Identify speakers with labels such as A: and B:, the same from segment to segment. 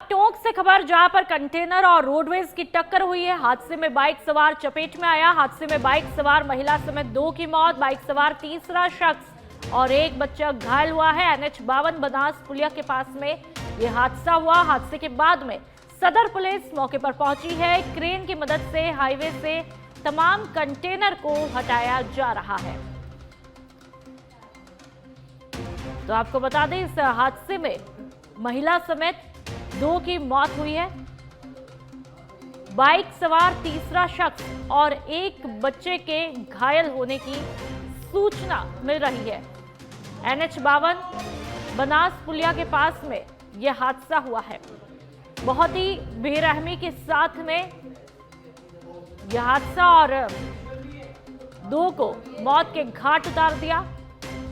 A: टोंक से खबर, जहां पर कंटेनर और रोडवेज की टक्कर हुई है। हादसे में बाइक सवार चपेट में आया। हादसे में बाइक सवार महिला समेत 2 की मौत, बाइक सवार तीसरा शख्स और एक बच्चा घायल हुआ है। NH-52 बनास पुलिया के पास में यह हादसा हुआ। हादसे के बाद में सदर पुलिस मौके पर पहुंची है। क्रेन की मदद से हाईवे से तमाम कंटेनर को हटाया जा रहा है। तो आपको बता दें, इस हादसे में महिला समेत 2 की मौत हुई है। बाइक सवार तीसरा शख्स और एक बच्चे के घायल होने की सूचना मिल रही है। NH-52 बनास पुलिया के पास में यह हादसा हुआ है। बहुत ही बेरहमी के साथ में यह हादसा और 2 को मौत के घाट उतार दिया।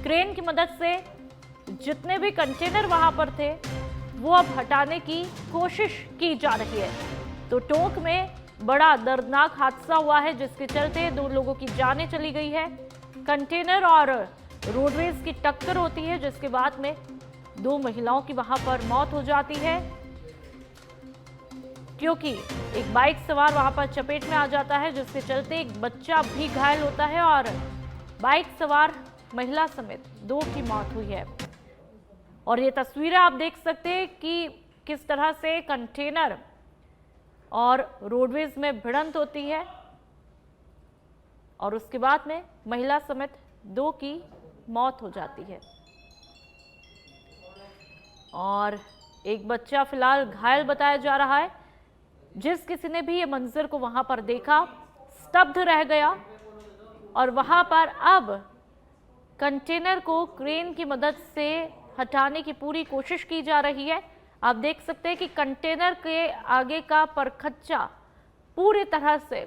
A: क्रेन की मदद से जितने भी कंटेनर वहां पर थे वो अब हटाने की कोशिश की जा रही है। तो टोंक में बड़ा दर्दनाक हादसा हुआ है, जिसके चलते 2 लोगों की जानें चली गई है। कंटेनर और रोडवेज की टक्कर होती है, जिसके बाद में 2 महिलाओं की वहां पर मौत हो जाती है, क्योंकि एक बाइक सवार वहां पर चपेट में आ जाता है, जिसके चलते एक बच्चा भी घायल होता है और बाइक सवार महिला समेत 2 की मौत हुई है। और ये तस्वीरें आप देख सकते हैं कि किस तरह से कंटेनर और रोडवेज में भिड़ंत होती है और उसके बाद में महिला समेत 2 की मौत हो जाती है और एक बच्चा फिलहाल घायल बताया जा रहा है। जिस किसी ने भी ये मंजर को वहां पर देखा स्तब्ध रह गया और वहां पर अब कंटेनर को क्रेन की मदद से हटाने की पूरी कोशिश की जा रही है। आप देख सकते हैं कि कंटेनर के आगे का परखच्चा पूरी तरह से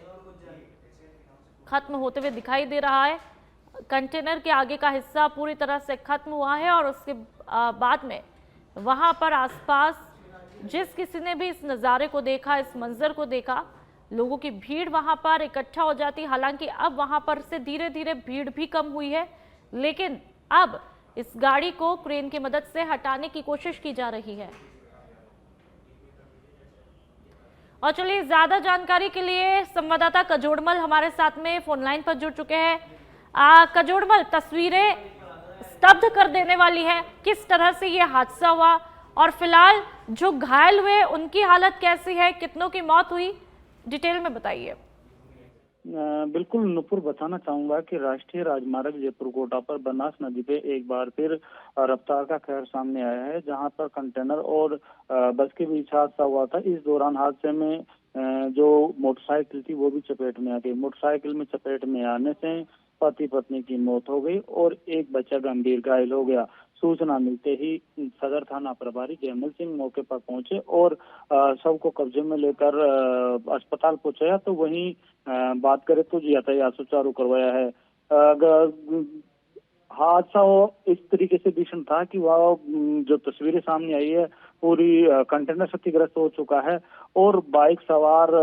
A: खत्म होते हुए दिखाई दे रहा है। कंटेनर के आगे का हिस्सा पूरी तरह से खत्म हुआ है और उसके बाद में वहां पर आसपास जिस किसी ने भी इस नज़ारे को देखा, इस मंजर को देखा, लोगों की भीड़ वहां पर इकट्ठा हो जाती। हालांकि अब वहां पर से धीरे धीरे भीड़ भी कम हुई है, लेकिन अब इस गाड़ी को क्रेन की मदद से हटाने की कोशिश की जा रही है। और चलिए, ज्यादा जानकारी के लिए संवाददाता कजोड़मल हमारे साथ में फोन लाइन पर जुड़ चुके हैं। कजोड़मल, तस्वीरें स्तब्ध कर देने वाली है। किस तरह से ये हादसा हुआ और फिलहाल जो घायल हुए उनकी हालत कैसी है, कितनों की मौत हुई, डिटेल में बताइए।
B: बिल्कुल नुपुर, बताना चाहूंगा कि राष्ट्रीय राजमार्ग जयपुर कोटा पर बनास नदी पे एक बार फिर रफ्तार का कहर सामने आया है, जहां पर कंटेनर और बस के बीच हादसा हुआ था। इस दौरान हादसे में जो मोटरसाइकिल थी वो भी चपेट में आ गई। मोटरसाइकिल में चपेट में आने से पति पत्नी की मौत हो गई और एक बच्चा गंभीर घायल हो गया। सूचना मिलते ही सदर थाना प्रभारी जयमल सिंह मौके पर पहुंचे और शव को कब्जे में लेकर अस्पताल पहुंचाया। तो वहीं बात करें तो यातायात सुचारू करवाया है। हादसा इस तरीके से भीषण था कि वह जो तस्वीरें सामने आई है, पूरी कंटेनर क्षतिग्रस्त हो चुका है और बाइक सवार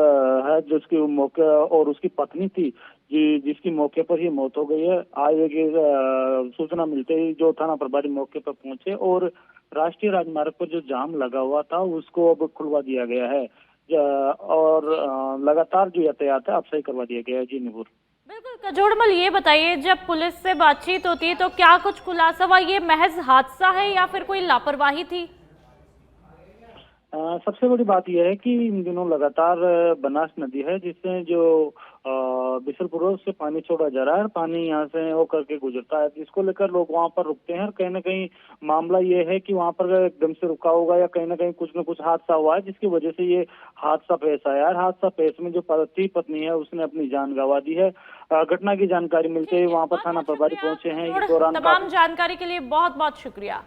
B: है जिसकी मौके और उसकी पत्नी थी जिसकी मौके पर ही मौत हो गई है। आगे की सूचना मिलते ही जो थाना प्रभारी मौके पर पहुंचे और राष्ट्रीय राजमार्ग पर जो जाम लगा हुआ था उसको अब खुलवा दिया गया है और लगातार जो यातायात है अब सही करवा दिया गया है। जी नुपुर।
A: बिल्कुल कजोड़मल, ये बताइए, जब पुलिस से बातचीत होती है तो क्या कुछ खुलासा हुआ, ये महज हादसा है या फिर कोई लापरवाही थी?
B: सबसे बड़ी बात यह है कि इन दिनों लगातार बनास नदी है जिससे जो बिशलपुर से पानी छोड़ा जा रहा है, पानी यहाँ से होकर के गुजरता है, जिसको लेकर लोग वहाँ पर रुकते हैं। और कहीं ना कहीं मामला ये है कि वहाँ पर एकदम से रुका होगा या कहीं ना कहीं कुछ न कुछ हादसा हुआ है जिसकी वजह से ये हादसा पेश आया है। हादसा पेश में जो पति पत्नी है उसने अपनी जान गंवा दी है। घटना की जानकारी मिलते ही वहाँ पर थाना प्रभारी पहुंचे हैं। इस दौरान
A: तमाम जानकारी के लिए बहुत बहुत शुक्रिया।